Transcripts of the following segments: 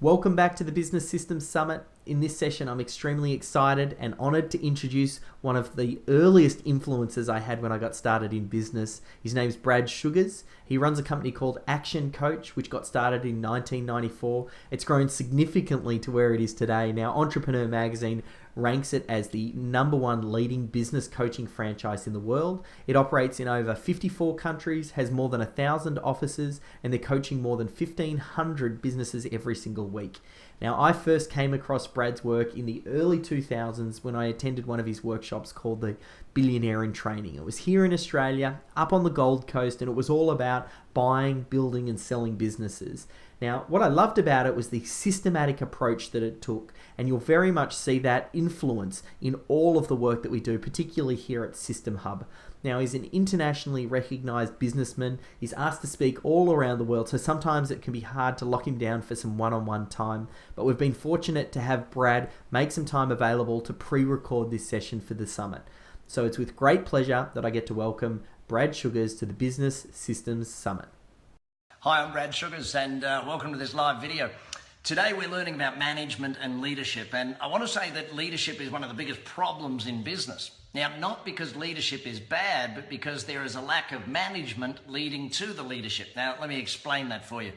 Welcome back to the Business Systems Summit. In this session, I'm extremely excited and honored to introduce one of the earliest influences I had when I got started in business. His name's Brad Sugars. He runs a company called ActionCOACH, which got started in 1994. It's grown significantly to where it is today. Now, Entrepreneur Magazine ranks it as the #1 leading business coaching franchise in the world. It operates in over 54 countries, has more than 1,000 offices, and they're coaching more than 1,500 businesses every single week. Now, I first came across Brad's work in the early 2000s when I attended one of his workshops called the Billionaire in Training. It was here in Australia, up on the Gold Coast, and it was all about buying, building, and selling businesses. Now, what I loved about it was the systematic approach that it took, and you'll very much see that influence in all of the work that we do, particularly here at System Hub. Now, he's an internationally recognized businessman. He's asked to speak all around the world, so sometimes it can be hard to lock him down for some one-on-one time, but we've been fortunate to have Brad make some time available to pre-record this session for the summit. So it's with great pleasure that I get to welcome Brad Sugars to the Business Systems Summit. Hi, I'm Brad Sugars and welcome to this live video. Today we're learning about management and leadership, and I want to say that leadership is one of the biggest problems in business. Now, not because leadership is bad, but because there is a lack of management leading to the leadership. Now, let me explain that for you.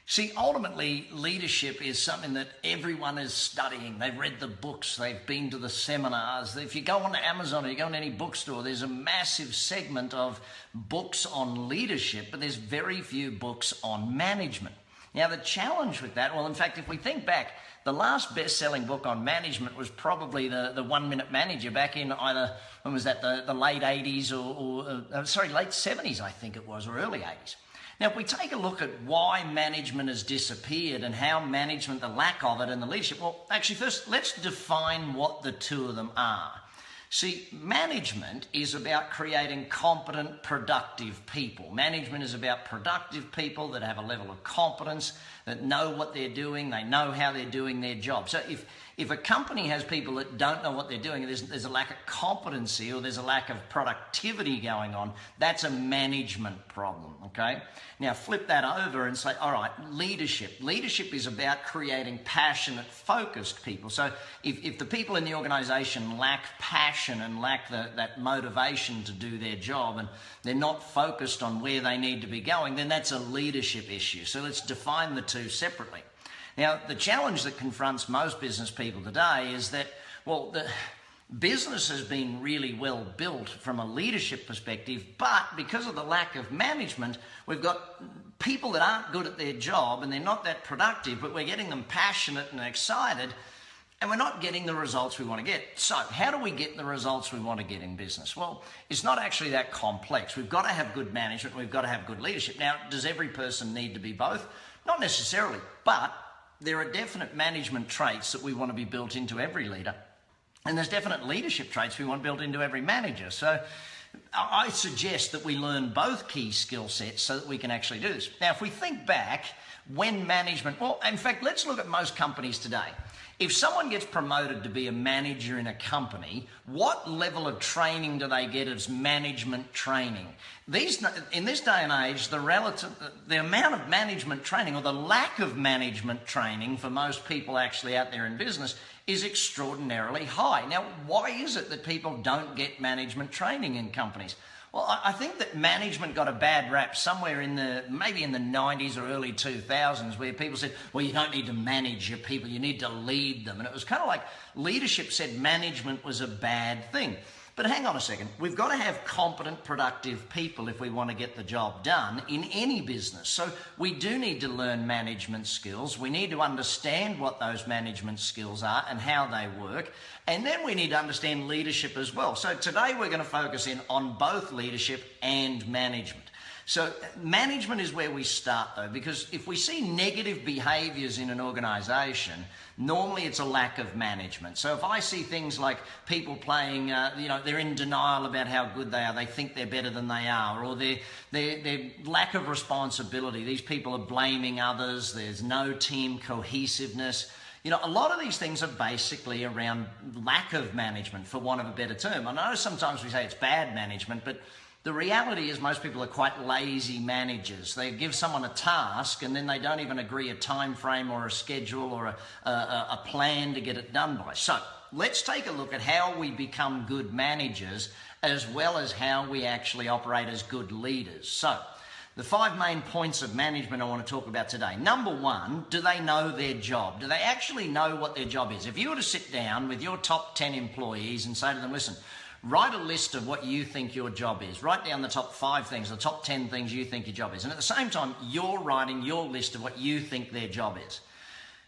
See, ultimately, leadership is something that everyone is studying. They've read the books, they've been to the seminars. If you go on to Amazon or you go on any bookstore, there's a massive segment of books on leadership, but there's very few books on management. Now, the challenge with that, well, in fact, if we think back, the last best-selling book on management was probably the 1 Minute Manager back in either, when was that, the late 80s late 70s, I think it was, or early 80s. Now, if we take a look at why management has disappeared and how management, the lack of it and the leadership, well, actually, first, let's define what the two of them are. See, management is about creating competent, productive people. Management is about productive people that have a level of competence, that know what they're doing, they know how they're doing their job. So if a company has people that don't know what they're doing, there's a lack of competency or there's a lack of productivity going on, that's a management problem, okay? Now flip that over and say, all right, leadership. Leadership is about creating passionate, focused people. So if the people in the organization lack passion and lack that motivation to do their job and they're not focused on where they need to be going, then that's a leadership issue. So let's define the two separately. Now, the challenge that confronts most business people today is that, well, the business has been really well built from a leadership perspective, but because of the lack of management, we've got people that aren't good at their job and they're not that productive, but we're getting them passionate and excited, and we're not getting the results we want to get. So how do we get the results we want to get in business? Well, it's not actually that complex. We've got to have good management. We've got to have good leadership. Now, does every person need to be both? Not necessarily, but there are definite management traits that we want to be built into every leader. And there's definite leadership traits we want built into every manager. So I suggest that we learn both key skill sets so that we can actually do this. Now, if we think back, when management, well, in fact, let's look at most companies today. If someone gets promoted to be a manager in a company, what level of training do they get as management training? In this day and age, the amount of management training or the lack of management training for most people actually out there in business is extraordinarily high. Now, why is it that people don't get management training in companies? Well, I think that management got a bad rap somewhere maybe in the 90s or early 2000s, where people said, well, you don't need to manage your people, you need to lead them. And it was kind of like leadership said management was a bad thing. But hang on a second, we've got to have competent, productive people if we want to get the job done in any business. So we do need to learn management skills. We need to understand what those management skills are and how they work. And then we need to understand leadership as well. So today we're going to focus in on both leadership and management. So management is where we start though, because if we see negative behaviors in an organization, normally it's a lack of management. So if I see things like people playing, they're in denial about how good they are, they think they're better than they are, or their lack of responsibility, these people are blaming others, there's no team cohesiveness. You know, a lot of these things are basically around lack of management, for want of a better term. I know sometimes we say it's bad management, but The reality is most people are quite lazy managers. They give someone a task and then they don't even agree a time frame or a schedule or a plan to get it done by. So let's take a look at how we become good managers as well as how we actually operate as good leaders. So the 5 main points of management I want to talk about today. Number 1, do they know their job? Do they actually know what their job is? If you were to sit down with your top 10 employees and say to them, listen, write a list of what you think your job is. Write down the top 5 things, the top 10 things you think your job is. And at the same time, you're writing your list of what you think their job is.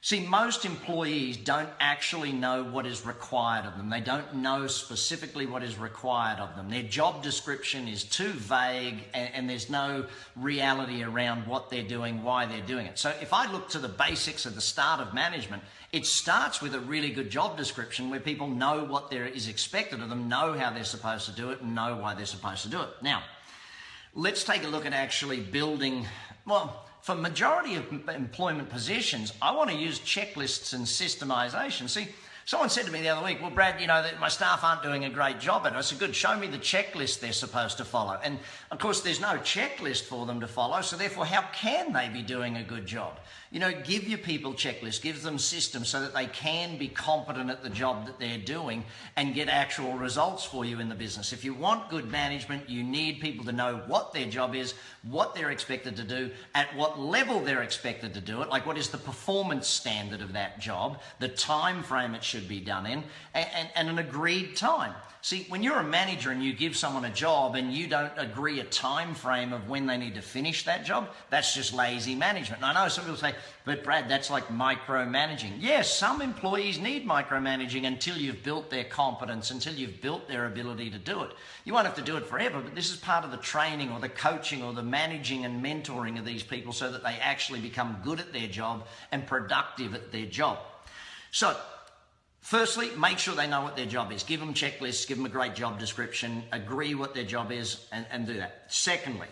See, most employees don't actually know what is required of them. They don't know specifically what is required of them. Their job description is too vague and there's no reality around what they're doing, why they're doing it. So if I look to the basics at the start of management, it starts with a really good job description where people know what there is expected of them, know how they're supposed to do it, and know why they're supposed to do it. Now, let's take a look at actually building, well, for majority of employment positions, I want to use checklists and systemization. See, someone said to me the other week, well, Brad, you know, that my staff aren't doing a great job at it. I said, good, show me the checklist they're supposed to follow. And of course, there's no checklist for them to follow. So therefore, how can they be doing a good job? You know, give your people checklists, give them systems so that they can be competent at the job that they're doing and get actual results for you in the business. If you want good management, you need people to know what their job is, what they're expected to do, at what level they're expected to do it, like what is the performance standard of that job, the time frame it should be done in, and an agreed time. See, when you're a manager and you give someone a job and you don't agree a time frame of when they need to finish that job, that's just lazy management. And I know some people say, but Brad, that's like micromanaging. Yes, some employees need micromanaging until you've built their competence, until you've built their ability to do it. You won't have to do it forever, but this is part of the training or the coaching or the managing and mentoring of these people so that they actually become good at their job and productive at their job. So, firstly, make sure they know what their job is. Give them checklists, give them a great job description, agree what their job is, and do that. Secondly,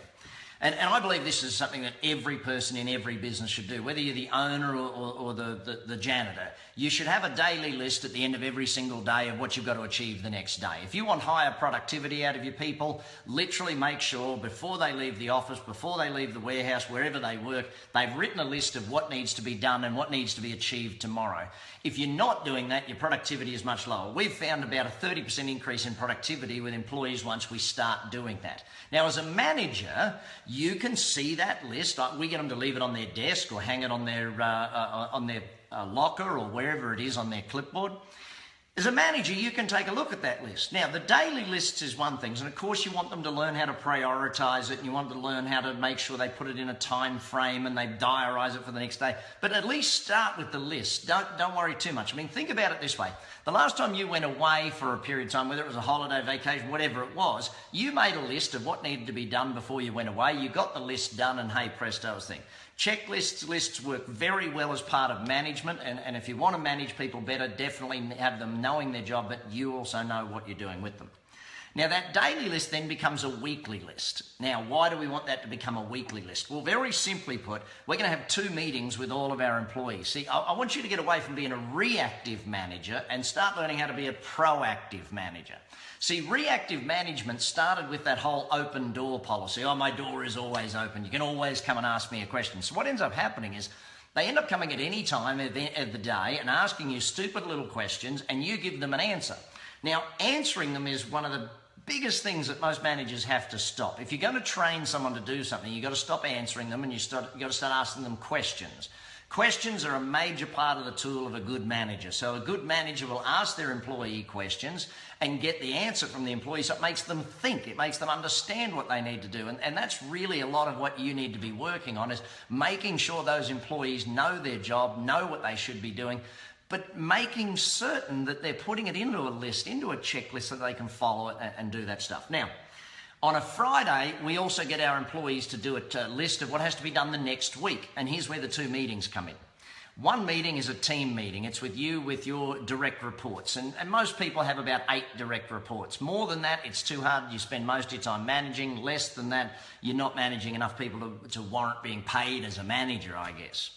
and I believe this is something that every person in every business should do, whether you're the owner or the janitor. You should have a daily list at the end of every single day of what you've got to achieve the next day. If you want higher productivity out of your people, literally make sure before they leave the office, before they leave the warehouse, wherever they work, they've written a list of what needs to be done and what needs to be achieved tomorrow. If you're not doing that, your productivity is much lower. We've found about a 30% increase in productivity with employees once we start doing that. Now, as a manager, you can see that list. We get them to leave it on their desk or hang it on their locker or wherever it is on their clipboard. As a manager, you can take a look at that list. Now, the daily lists is one thing, and of course you want them to learn how to prioritize it, and you want them to learn how to make sure they put it in a time frame and they diarize it for the next day. But at least start with the list. Don't worry too much. I mean, think about it this way. The last time you went away for a period of time, whether it was a holiday, vacation, whatever it was, you made a list of what needed to be done before you went away. You got the list done, and hey, presto, thing. Lists work very well as part of management, and if you want to manage people better, definitely have them knowing their job, but you also know what you're doing with them. Now, that daily list then becomes a weekly list. Now, why do we want that to become a weekly list? Well, very simply put, we're going to have 2 meetings with all of our employees. See, I want you to get away from being a reactive manager and start learning how to be a proactive manager. See, reactive management started with that whole open door policy. Oh, my door is always open. You can always come and ask me a question. So what ends up happening is they end up coming at any time of the day and asking you stupid little questions, and you give them an answer. Now, answering them is one of the biggest things that most managers have to stop. If you're going to train someone to do something, you've got to stop answering them and you've got to start asking them questions. Questions are a major part of the tool of a good manager. So a good manager will ask their employee questions and get the answer from the employee, so it makes them think, it makes them understand what they need to do. And that's really a lot of what you need to be working on, is making sure those employees know their job, know what they should be doing, but making certain that they're putting it into a list, into a checklist, so they can follow it and do that stuff. Now, on a Friday, we also get our employees to do a list of what has to be done the next week. And here's where the 2 meetings come in. One meeting is a team meeting. It's with you, with your direct reports. And most people have about 8 direct reports. More than that, it's too hard. You spend most of your time managing. Less than that, you're not managing enough people to warrant being paid as a manager, I guess.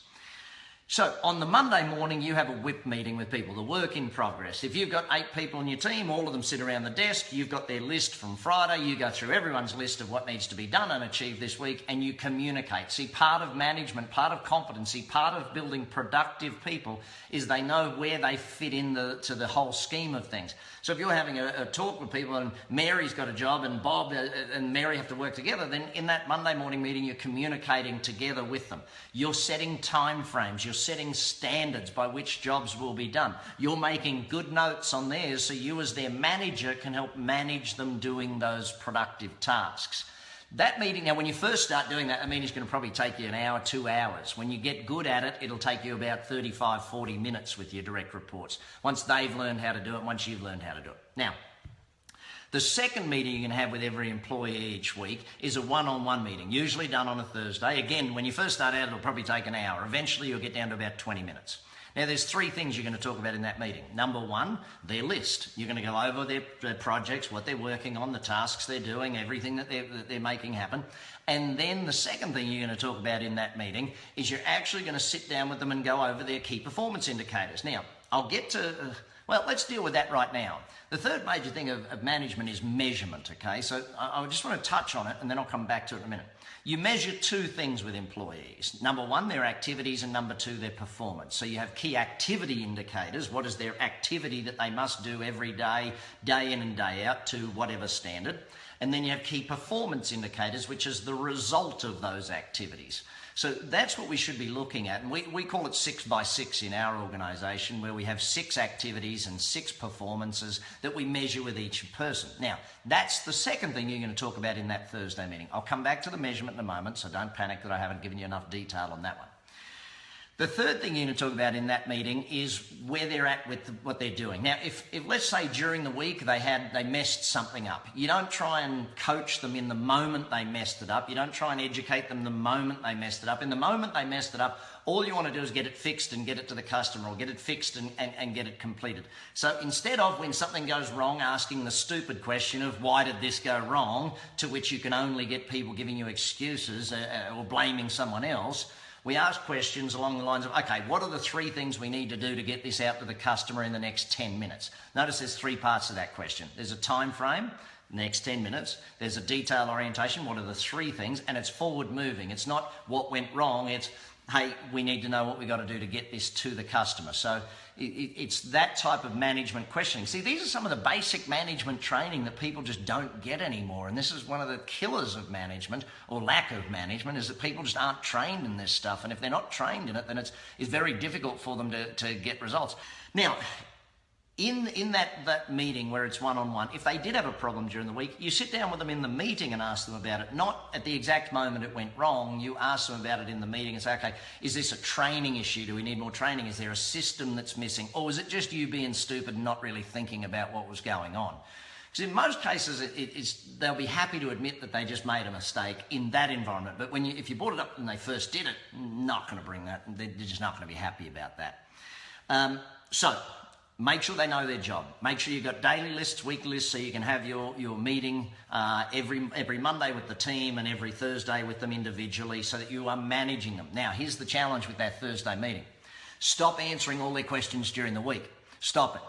So on the Monday morning, you have a whip meeting with people, the work in progress. If you've got 8 people on your team, all of them sit around the desk, you've got their list from Friday, you go through everyone's list of what needs to be done and achieved this week, and you communicate. See, part of management, part of competency, part of building productive people is they know where they fit in to the whole scheme of things. So if you're having a talk with people and Mary's got a job and Bob and Mary have to work together, then in that Monday morning meeting, you're communicating together with them. You're setting time frames. You're setting standards by which jobs will be done. You're making good notes on theirs so you as their manager can help manage them doing those productive tasks. That meeting, now when you first start doing that meeting's going to probably take you an hour, 2 hours. When you get good at it, it'll take you about 35, 40 minutes with your direct reports. Once they've learned how to do it, once you've learned how to do it. Now, the second meeting you can have with every employee each week is a one-on-one meeting, usually done on a Thursday. Again, when you first start out, it'll probably take an hour. Eventually, you'll get down to about 20 minutes. Now, there's 3 things you're going to talk about in that meeting. Number 1, their list. You're going to go over their projects, what they're working on, the tasks they're doing, everything that they're making happen. And then the second thing you're going to talk about in that meeting is you're actually going to sit down with them and go over their key performance indicators. Now, I'll get to... well, let's deal with that right now. The third major thing of management is measurement, okay? So I just want to touch on it and then I'll come back to it in a minute. You measure 2 things with employees. Number 1, their activities, and number 2, their performance. So you have key activity indicators. What is their activity that they must do every day, day in and day out to whatever standard? And then you have key performance indicators, which is the result of those activities. So that's what we should be looking at. And we call it 6 by 6 in our organisation, where we have 6 activities and 6 performances that we measure with each person. Now, that's the second thing you're going to talk about in that Thursday meeting. I'll come back to the measurement in a moment, so don't panic that I haven't given you enough detail on that one. The third thing you're going to talk about in that meeting is where they're at with what they're doing. Now, if let's say during the week they messed something up, you don't try and coach them in the moment they messed it up. You don't try and educate them the moment they messed it up. In the moment they messed it up, all you want to do is get it fixed and get it to the customer, or get it fixed and get it completed. So instead of when something goes wrong asking the stupid question of why did this go wrong, to which you can only get people giving you excuses or blaming someone else, we ask questions along the lines of, okay, what are the 3 things we need to do to get this out to the customer in the next 10 minutes? Notice there's 3 parts to that question. There's a time frame, next 10 minutes. There's a detail orientation, what are the 3 things? And it's forward moving. It's not what went wrong, it's, hey, we need to know what we got to do to get this to the customer. So it's that type of management questioning. See, these are some of the basic management training that people just don't get anymore. And this is one of the killers of management, or lack of management, is that people just aren't trained in this stuff. And if they're not trained in it, then it's very difficult for them to get results. Now, in that meeting where it's one-on-one, if they did have a problem during the week, you sit down with them in the meeting and ask them about it. Not at the exact moment it went wrong. You ask them about it in the meeting and say, okay, is this a training issue? Do we need more training? Is there a system that's missing? Or is it just you being stupid and not really thinking about what was going on? Because in most cases, they'll be happy to admit that they just made a mistake in that environment. But if you brought it up when they first did it, not going to bring that. They're just not going to be happy about that. So make sure they know their job. Make sure you've got daily lists, weekly lists, so you can have your meeting every Monday with the team and every Thursday with them individually, so that you are managing them. Now, here's the challenge with that Thursday meeting. Stop answering all their questions during the week. Stop it.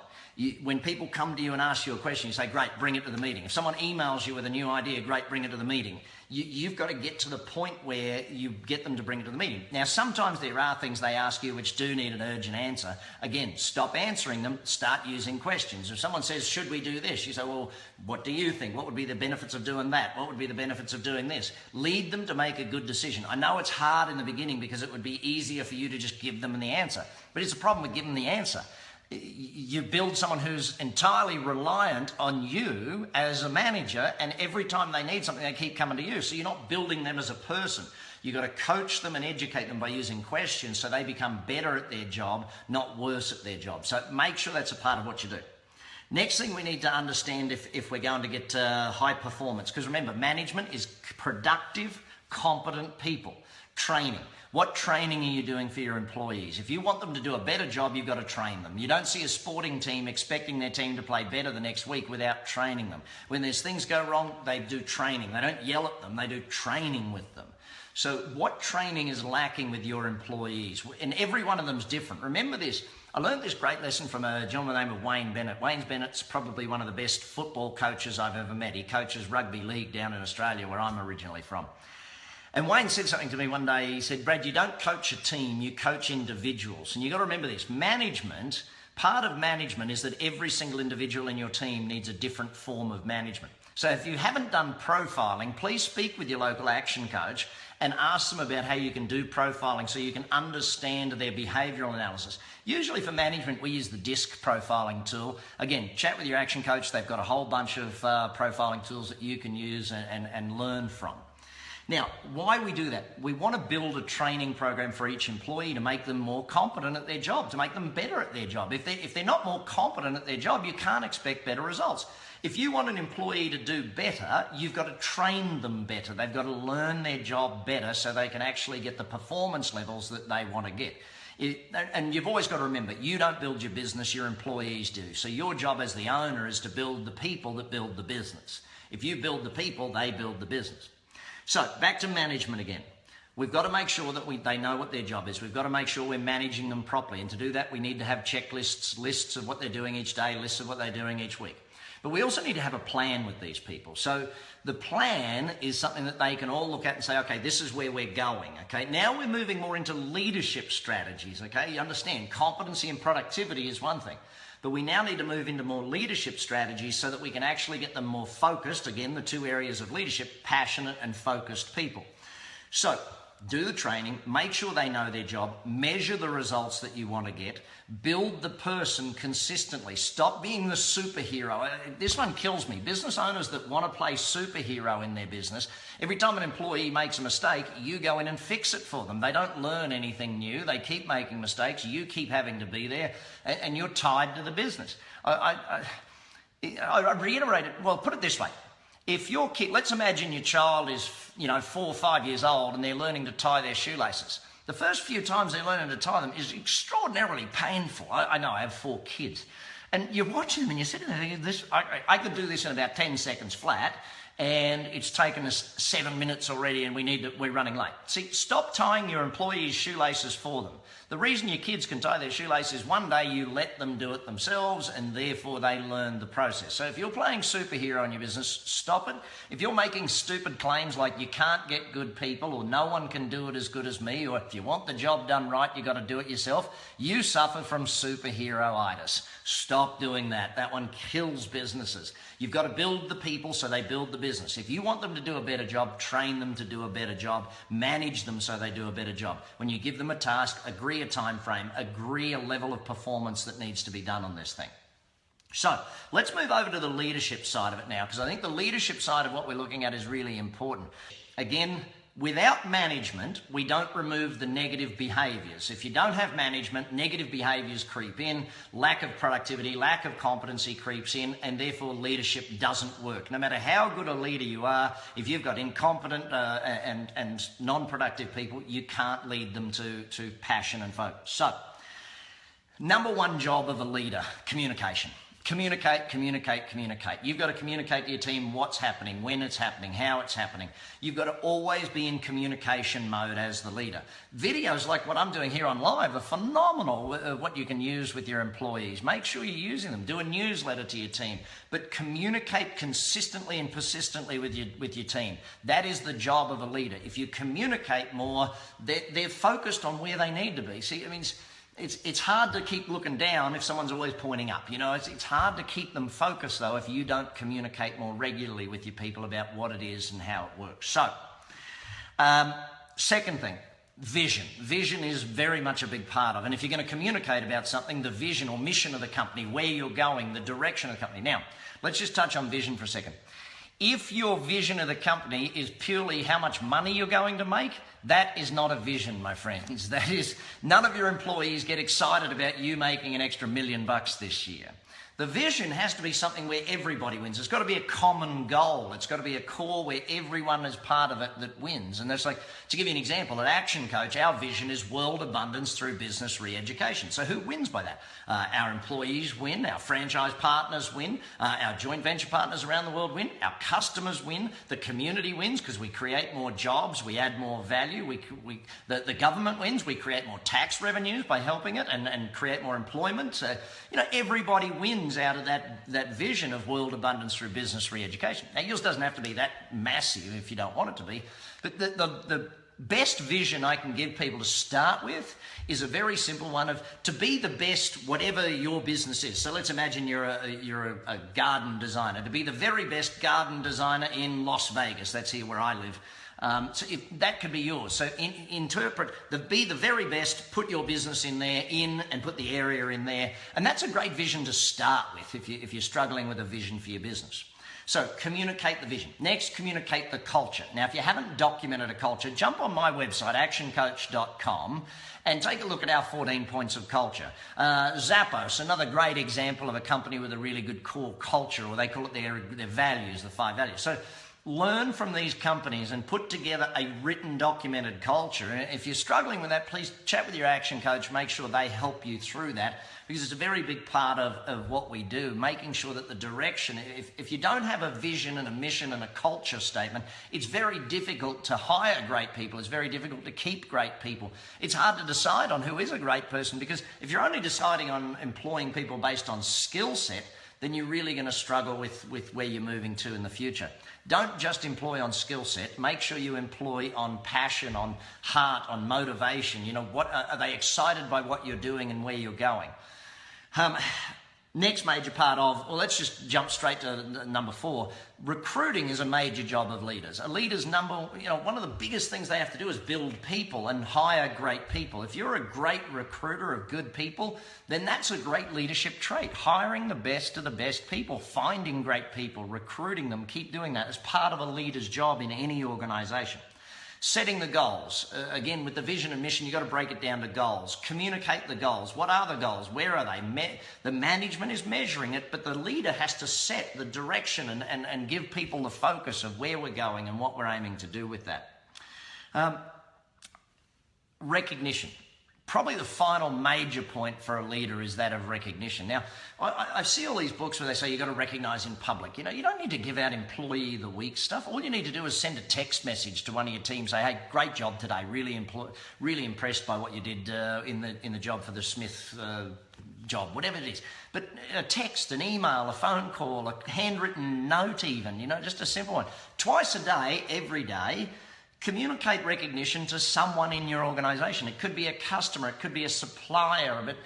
When people come to you and ask you a question, you say, great, bring it to the meeting. If someone emails you with a new idea, great, bring it to the meeting. You've got to get to the point where you get them to bring it to the meeting. Now, sometimes there are things they ask you which do need an urgent answer. Again, stop answering them, start using questions. If someone says, should we do this? You say, well, what do you think? What would be the benefits of doing that? What would be the benefits of doing this? Lead them to make a good decision. I know it's hard in the beginning because it would be easier for you to just give them the answer, but it's a problem with giving the answer. You build someone who's entirely reliant on you as a manager, and every time they need something, they keep coming to you. So you're not building them as a person. You've got to coach them and educate them by using questions so they become better at their job, not worse at their job. So make sure that's a part of what you do. Next thing we need to understand if we're going to get high performance, because remember, management is productive, competent people. Training. What training are you doing for your employees? If you want them to do a better job, you've got to train them. You don't see a sporting team expecting their team to play better the next week without training them. When there's things go wrong, they do training. They don't yell at them, they do training with them. So what training is lacking with your employees? And every one of them is different. Remember this, I learned this great lesson from a gentleman named Wayne Bennett. Wayne Bennett's probably one of the best football coaches I've ever met. He coaches rugby league down in Australia, where I'm originally from. And Wayne said something to me one day. He said, Brad, you don't coach a team, you coach individuals. And you've got to remember this, part of management is that every single individual in your team needs a different form of management. So if you haven't done profiling, please speak with your local action coach and ask them about how you can do profiling so you can understand their behavioural analysis. Usually for management, we use the DISC profiling tool. Again, chat with your action coach. They've got a whole bunch of profiling tools that you can use and learn from. Now, why we do that? We want to build a training program for each employee to make them more competent at their job, to make them better at their job. If they're not more competent at their job, you can't expect better results. If you want an employee to do better, you've got to train them better. They've got to learn their job better so they can actually get the performance levels that they want to get. And you've always got to remember, you don't build your business, your employees do. So your job as the owner is to build the people that build the business. If you build the people, they build the business. So back to management again. We've got to make sure that they know what their job is. We've got to make sure we're managing them properly. And to do that, we need to have checklists, lists of what they're doing each day, lists of what they're doing each week. But we also need to have a plan with these people. So the plan is something that they can all look at and say, okay, this is where we're going. Okay, now we're moving more into leadership strategies. Okay, you understand, competency and productivity is one thing. But we now need to move into more leadership strategies so that we can actually get them more focused. Again, the two areas of leadership, passionate and focused people. So do the training, make sure they know their job, measure the results that you want to get, build the person consistently. Stop being the superhero. This one kills me. Business owners that want to play superhero in their business, every time an employee makes a mistake, you go in and fix it for them. They don't learn anything new. They keep making mistakes. You keep having to be there, and you're tied to the business. I reiterate it. Well, put it this way. If your kid, let's imagine your child is, 4 or 5 years old and they're learning to tie their shoelaces. The first few times they're learning to tie them is extraordinarily painful. I know, I have 4 kids. And you're watching them and you're sitting there thinking, I could do this in about 10 seconds flat, and it's taken us 7 minutes already and we're running late. See, stop tying your employees' shoelaces for them. The reason your kids can tie their shoelaces, one day you let them do it themselves and therefore they learn the process. So if you're playing superhero in your business, stop it. If you're making stupid claims like you can't get good people or no one can do it as good as me, or if you want the job done right, you've got to do it yourself, you suffer from superhero-itis. Stop doing that. That one kills businesses. You've got to build the people so they build the business. If you want them to do a better job, train them to do a better job, manage them so they do a better job. When you give them a task, agree a time frame, agree a level of performance that needs to be done on this thing. So let's move over to the leadership side of it now, because I think the leadership side of what we're looking at is really important. Again, without management, we don't remove the negative behaviours. If you don't have management, negative behaviours creep in, lack of productivity, lack of competency creeps in, and therefore leadership doesn't work. No matter how good a leader you are, if you've got incompetent and non-productive people, you can't lead them to passion and focus. So, number one job of a leader, communication. Communicate, communicate, communicate. You've got to communicate to your team what's happening, when it's happening, how it's happening. You've got to always be in communication mode as the leader. Videos like what I'm doing here on live are phenomenal, what you can use with your employees. Make sure you're using them. Do a newsletter to your team, but communicate consistently and persistently with your team. That is the job of a leader. If you communicate more, they're focused on where they need to be. See, I mean, it's hard to keep looking down if someone's always pointing up. It's hard to keep them focused, though, if you don't communicate more regularly with your people about what it is and how it works. So, second thing, vision. Vision is very much a big part of it. And if you're going to communicate about something, the vision or mission of the company, where you're going, the direction of the company. Now, let's just touch on vision for a second. If your vision of the company is purely how much money you're going to make, that is not a vision, my friends. That is, none of your employees get excited about you making an extra $1 million this year. The vision has to be something where everybody wins. It's got to be a common goal. It's got to be a core where everyone is part of it that wins. And that's like, to give you an example, at ActionCOACH, our vision is world abundance through business re-education. So who wins by that? Our employees win, our franchise partners win, our joint venture partners around the world win, our customers win, the community wins because we create more jobs, we add more value, the government wins, we create more tax revenues by helping it and create more employment. Everybody wins out of that vision of world abundance through business re-education. Now, yours doesn't have to be that massive if you don't want it to be, but the best vision I can give people to start with is a very simple one of to be the best whatever your business is. So let's imagine you're a garden designer, to be the very best garden designer in Las Vegas. That's here where I live. So if that could be yours. So be the very best, put your business in there, and put the area in there. And that's a great vision to start with if you're struggling with a vision for your business. So communicate the vision. Next, communicate the culture. Now, if you haven't documented a culture, jump on my website, ActionCOACH.com, and take a look at our 14 points of culture. Zappos, another great example of a company with a really good core culture, or they call it their values, the 5 values. So learn from these companies and put together a written, documented culture. And if you're struggling with that, please chat with your action coach, make sure they help you through that, because it's a very big part of what we do, making sure that the direction, if you don't have a vision and a mission and a culture statement, it's very difficult to hire great people. It's very difficult to keep great people. It's hard to decide on who is a great person, because if you're only deciding on employing people based on skill set, then you're really going to struggle with where you're moving to in the future. Don't just employ on skill set. Make sure you employ on passion, on heart, on motivation. What are they excited by what you're doing and where you're going? Next major part let's just jump straight to number 4. Recruiting is a major job of leaders. A leader's one of the biggest things they have to do is build people and hire great people. If you're a great recruiter of good people, then that's a great leadership trait. Hiring the best of the best people, finding great people, recruiting them, keep doing that as part of a leader's job in any organization. Setting the goals. Again, with the vision and mission, you've got to break it down to goals. Communicate the goals. What are the goals? Where are they? The management is measuring it, but the leader has to set the direction and give people the focus of where we're going and what we're aiming to do with that. Recognition. Probably the final major point for a leader is that of recognition. Now, I see all these books where they say you've got to recognize in public. You don't need to give out employee of the week stuff. All you need to do is send a text message to one of your team, say, hey, great job today. Really impressed by what you did in the job for the Smith job, whatever it is. But a text, an email, a phone call, a handwritten note even, just a simple one. Twice a day, every day, communicate recognition to someone in your organization. It could be a customer, it could be a supplier, but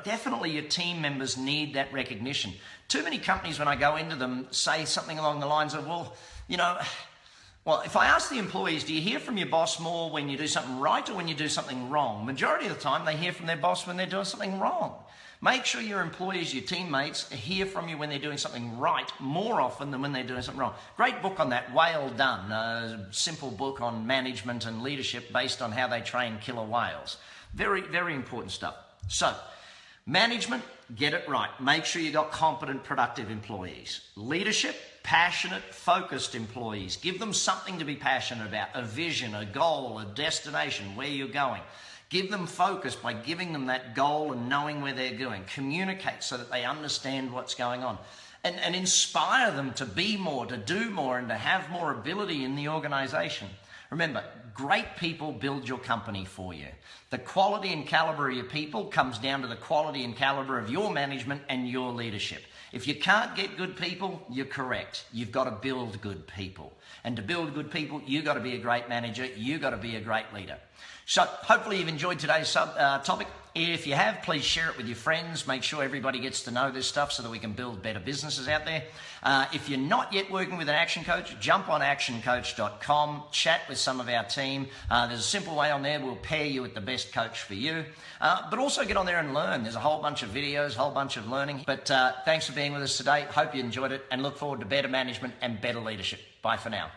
definitely your team members need that recognition. Too many companies, when I go into them, say something along the lines of, well, if I ask the employees, do you hear from your boss more when you do something right or when you do something wrong? Majority of the time, they hear from their boss when they're doing something wrong. Make sure your employees, your teammates, hear from you when they're doing something right more often than when they're doing something wrong. Great book on that, Whale Done, a simple book on management and leadership based on how they train killer whales. Very, very important stuff. So, management, get it right. Make sure you've got competent, productive employees. Leadership, passionate, focused employees. Give them something to be passionate about, a vision, a goal, a destination, where you're going. Give them focus by giving them that goal and knowing where they're going. Communicate so that they understand what's going on. And inspire them to be more, to do more, and to have more ability in the organization. Remember, great people build your company for you. The quality and caliber of your people comes down to the quality and caliber of your management and your leadership. If you can't get good people, you're correct. You've got to build good people. And to build good people, you've got to be a great manager. You've got to be a great leader. So hopefully you've enjoyed today's topic. If you have, please share it with your friends. Make sure everybody gets to know this stuff so that we can build better businesses out there. If you're not yet working with an action coach, jump on ActionCOACH.com, chat with some of our team. There's a simple way on there. We'll pair you with the best coach for you. But also get on there and learn. There's a whole bunch of videos, a whole bunch of learning. But thanks for being with us today. Hope you enjoyed it and look forward to better management and better leadership. Bye for now.